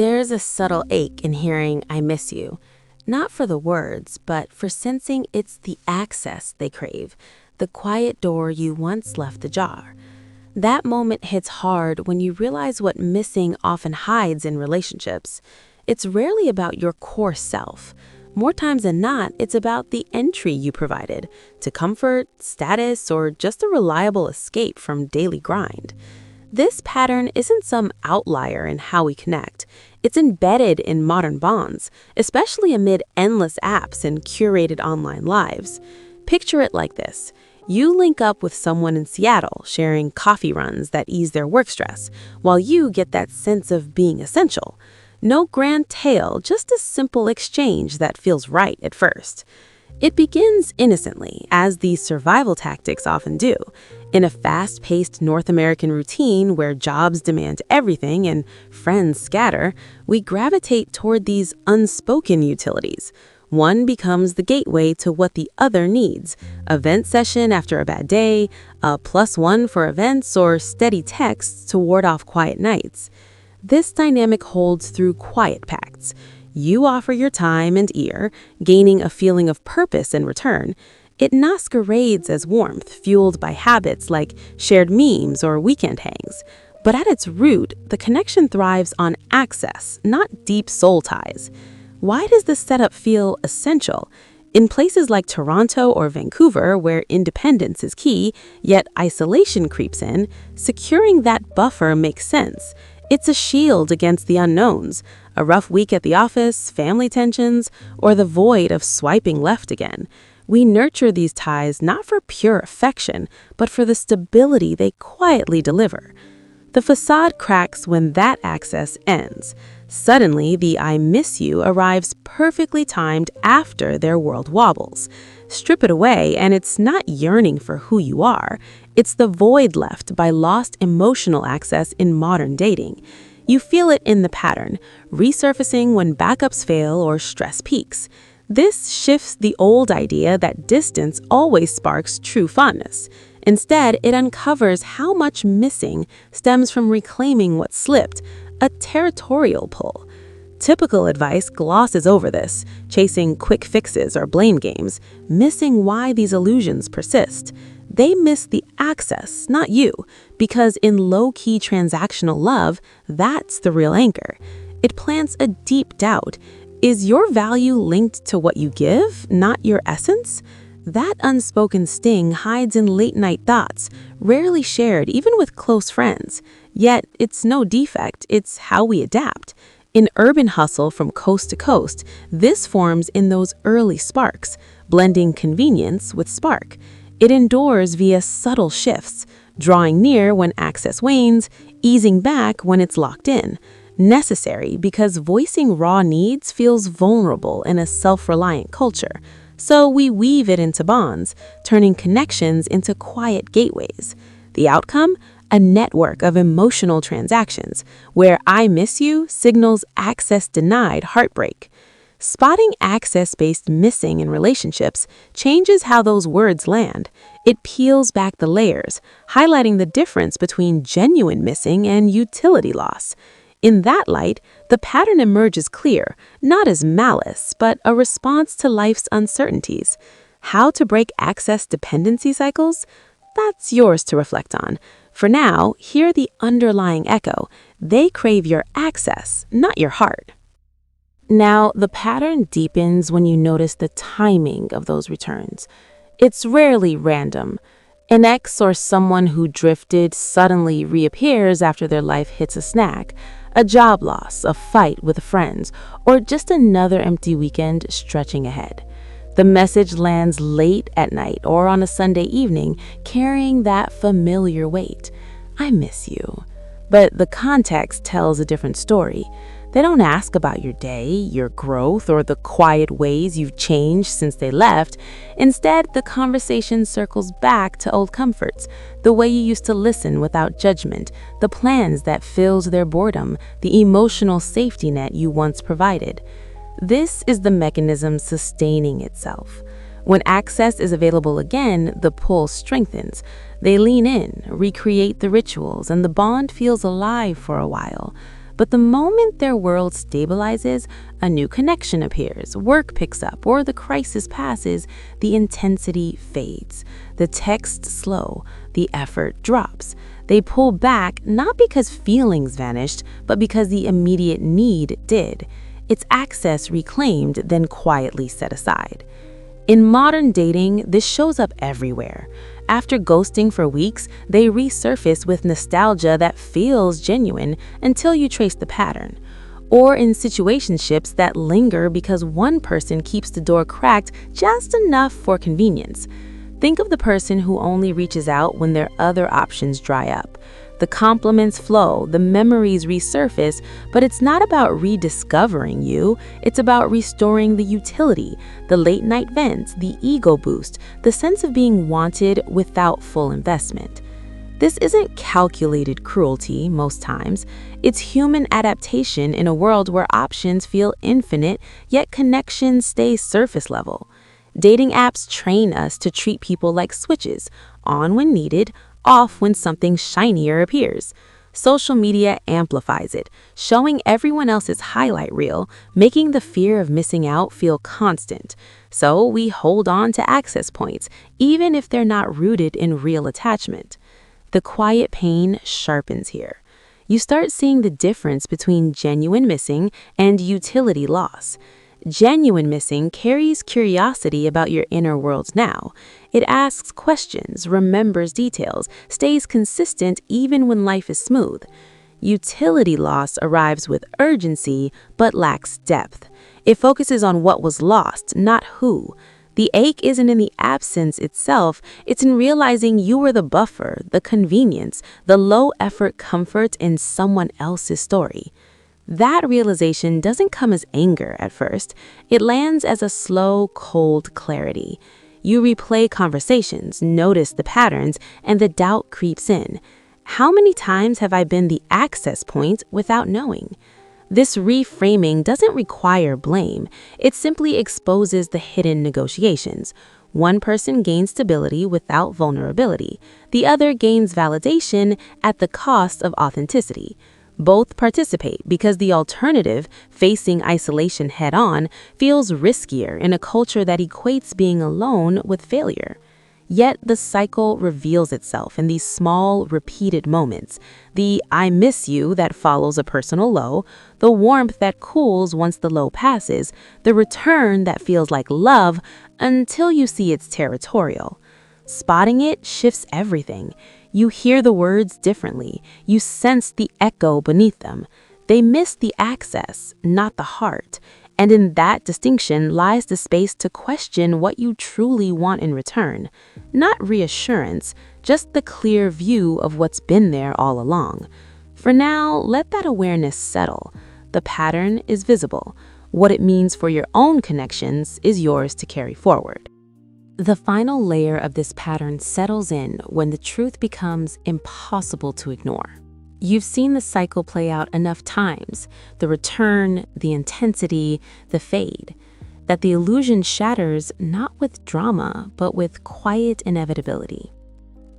There's a subtle ache in hearing "I miss you," not for the words, but for sensing it's the access they crave, the quiet door you once left ajar. That moment hits hard when you realize what missing often hides in relationships. It's rarely about your core self. More times than not, it's about the entry you provided to comfort, status, or just a reliable escape from daily grind. This pattern isn't some outlier in how we connect. It's embedded in modern bonds, especially amid endless apps and curated online lives. Picture it like this. You link up with someone in Seattle, sharing coffee runs that ease their work stress, while you get that sense of being essential. No grand tale, just a simple exchange that feels right at first. It begins innocently, as these survival tactics often do. In a fast-paced North American routine where jobs demand everything and friends scatter, we gravitate toward these unspoken utilities. One becomes the gateway to what the other needs: a vent session after a bad day, a +1 for events, or steady texts to ward off quiet nights. This dynamic holds through quiet pacts. You offer your time and ear, gaining a feeling of purpose in return. It masquerades as warmth, fueled by habits like shared memes or weekend hangs. But at its root, the connection thrives on access, not deep soul ties. Why does this setup feel essential? In places like Toronto or Vancouver, where independence is key, yet isolation creeps in, securing that buffer makes sense. It's a shield against the unknowns, a rough week at the office, family tensions, or the void of swiping left again. We nurture these ties not for pure affection, but for the stability they quietly deliver. The facade cracks when that access ends. Suddenly, the "I miss you" arrives perfectly timed after their world wobbles. Strip it away, and it's not yearning for who you are. It's the void left by lost emotional access in modern dating. You feel it in the pattern, resurfacing when backups fail or stress peaks. This shifts the old idea that distance always sparks true fondness. Instead, it uncovers how much missing stems from reclaiming what slipped, a territorial pull. Typical advice glosses over this, chasing quick fixes or blame games, missing why these illusions persist. They miss the access, not you, because in low-key transactional love, that's the real anchor. It plants a deep doubt. Is your value linked to what you give, not your essence? That unspoken sting hides in late-night thoughts, rarely shared even with close friends. Yet, it's no defect, it's how we adapt. In urban hustle from coast to coast, this forms in those early sparks, blending convenience with spark. It endures via subtle shifts, drawing near when access wanes, easing back when it's locked in. Necessary because voicing raw needs feels vulnerable in a self-reliant culture. So we weave it into bonds, turning connections into quiet gateways. The outcome? A network of emotional transactions, where "I miss you" signals access denied heartbreak. Spotting access-based missing in relationships changes how those words land. It peels back the layers, highlighting the difference between genuine missing and utility loss. In that light, the pattern emerges clear, not as malice, but a response to life's uncertainties. How to break access dependency cycles? That's yours to reflect on. For now, hear the underlying echo. They crave your access, not your heart. Now, the pattern deepens when you notice the timing of those returns. It's rarely random. An ex or someone who drifted suddenly reappears after their life hits a snag. A job loss, a fight with friends, or just another empty weekend stretching ahead. The message lands late at night or on a Sunday evening, carrying that familiar weight. "I miss you." But the context tells a different story. They don't ask about your day, your growth, or the quiet ways you've changed since they left. Instead, the conversation circles back to old comforts, the way you used to listen without judgment, the plans that filled their boredom, the emotional safety net you once provided. This is the mechanism sustaining itself. When access is available again, the pull strengthens. They lean in, recreate the rituals, and the bond feels alive for a while. But the moment their world stabilizes, a new connection appears, work picks up, or the crisis passes, the intensity fades. The texts slow, the effort drops. They pull back not because feelings vanished, but because the immediate need did. Its access reclaimed, then quietly set aside. In modern dating, this shows up everywhere. After ghosting for weeks, they resurface with nostalgia that feels genuine until you trace the pattern. Or in situationships that linger because one person keeps the door cracked just enough for convenience. Think of the person who only reaches out when their other options dry up. The compliments flow, the memories resurface, but it's not about rediscovering you. It's about restoring the utility, the late-night vents, the ego boost, the sense of being wanted without full investment. This isn't calculated cruelty most times. It's human adaptation in a world where options feel infinite, yet connections stay surface level. Dating apps train us to treat people like switches, on when needed, off when something shinier appears. Social media amplifies it, showing everyone else's highlight reel, making the fear of missing out feel constant. So we hold on to access points, even if they're not rooted in real attachment. The quiet pain sharpens here. You start seeing the difference between genuine missing and utility loss. Genuine missing carries curiosity about your inner world now. It asks questions, remembers details, stays consistent even when life is smooth. Utility loss arrives with urgency but lacks depth. It focuses on what was lost, not who. The ache isn't in the absence itself, it's in realizing you were the buffer, the convenience, the low-effort comfort in someone else's story. That realization doesn't come as anger at first. It lands as a slow, cold clarity. You replay conversations, notice the patterns, and the doubt creeps in. How many times have I been the access point without knowing? This reframing doesn't require blame. It simply exposes the hidden negotiations. One person gains stability without vulnerability. The other gains validation at the cost of authenticity. Both participate because the alternative, facing isolation head-on, feels riskier in a culture that equates being alone with failure. Yet the cycle reveals itself in these small, repeated moments. The "I miss you" that follows a personal low, the warmth that cools once the low passes, the return that feels like love until you see it's territorial. Spotting it shifts everything. You hear the words differently. You sense the echo beneath them. They miss the access, not the heart. And in that distinction lies the space to question what you truly want in return. Not reassurance, just the clear view of what's been there all along. For now, let that awareness settle. The pattern is visible. What it means for your own connections is yours to carry forward. The final layer of this pattern settles in when the truth becomes impossible to ignore. You've seen the cycle play out enough times, the return, the intensity, the fade, that the illusion shatters not with drama, but with quiet inevitability.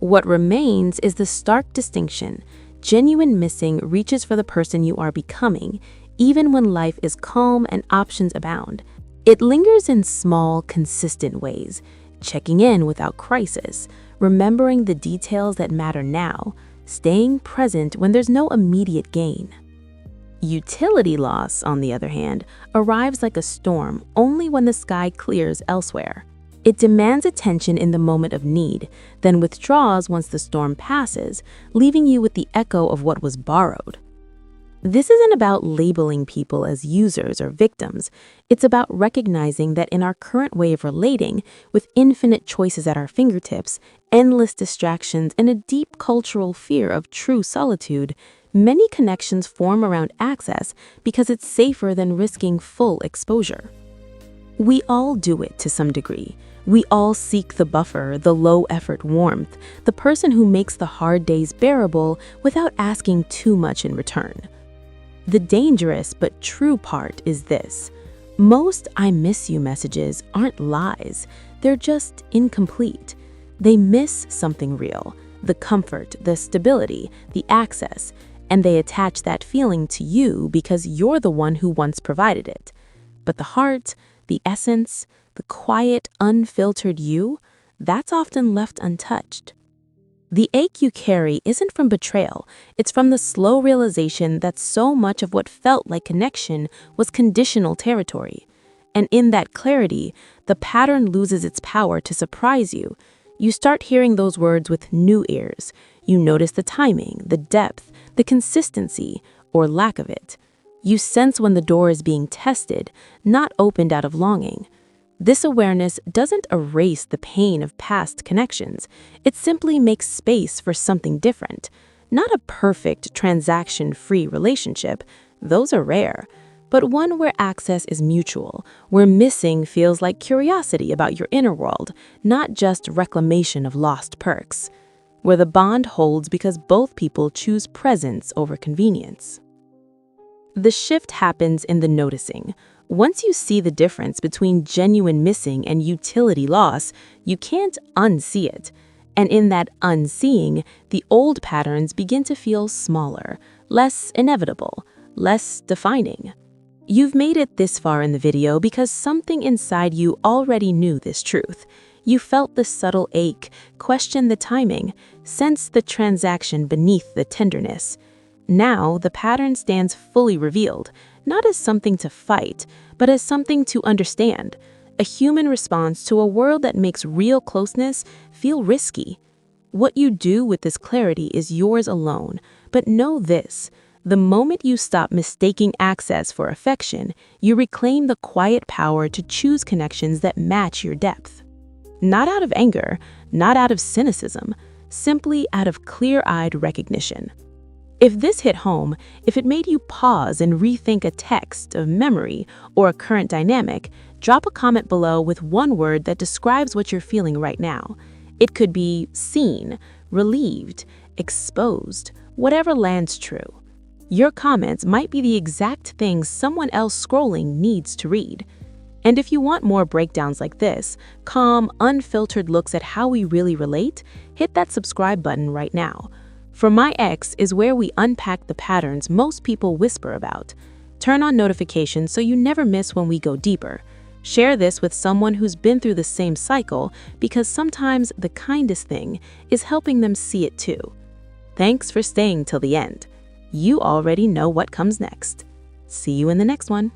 What remains is the stark distinction. Genuine missing reaches for the person you are becoming, even when life is calm and options abound. It lingers in small, consistent ways, checking in without crisis, remembering the details that matter now, staying present when there's no immediate gain. Utility loss, on the other hand, arrives like a storm only when the sky clears elsewhere. It demands attention in the moment of need, then withdraws once the storm passes, leaving you with the echo of what was borrowed. This isn't about labeling people as users or victims. It's about recognizing that in our current way of relating, with infinite choices at our fingertips, endless distractions, and a deep cultural fear of true solitude, many connections form around access because it's safer than risking full exposure. We all do it to some degree. We all seek the buffer, the low-effort warmth, the person who makes the hard days bearable without asking too much in return. The dangerous but true part is this. Most "I miss you" messages aren't lies. They're just incomplete. They miss something real, the comfort, the stability, the access, and they attach that feeling to you because you're the one who once provided it. But the heart, the essence, the quiet, unfiltered you, that's often left untouched. The ache you carry isn't from betrayal, it's from the slow realization that so much of what felt like connection was conditional territory. And in that clarity, the pattern loses its power to surprise you. You start hearing those words with new ears. You notice the timing, the depth, the consistency, or lack of it. You sense when the door is being tested, not opened out of longing. This awareness doesn't erase the pain of past connections. It simply makes space for something different. Not a perfect, transaction-free relationship. Those are rare. But one where access is mutual, where missing feels like curiosity about your inner world, not just reclamation of lost perks. Where the bond holds because both people choose presence over convenience. The shift happens in the noticing. Once you see the difference between genuine missing and utility loss, you can't unsee it. And in that unseeing, the old patterns begin to feel smaller, less inevitable, less defining. You've made it this far in the video because something inside you already knew this truth. You felt the subtle ache, questioned the timing, sensed the transaction beneath the tenderness. Now, the pattern stands fully revealed, not as something to fight, but as something to understand, a human response to a world that makes real closeness feel risky. What you do with this clarity is yours alone, but know this. The moment you stop mistaking access for affection, you reclaim the quiet power to choose connections that match your depth. Not out of anger, not out of cynicism, simply out of clear-eyed recognition. If this hit home, if it made you pause and rethink a text, a memory, or a current dynamic, drop a comment below with one word that describes what you're feeling right now. It could be seen, relieved, exposed, whatever lands true. Your comments might be the exact thing someone else scrolling needs to read. And if you want more breakdowns like this, calm, unfiltered looks at how we really relate, hit that subscribe button right now. For My Ex is where we unpack the patterns most people whisper about. Turn on notifications so you never miss when we go deeper. Share this with someone who's been through the same cycle because sometimes the kindest thing is helping them see it too. Thanks for staying till the end. You already know what comes next. See you in the next one.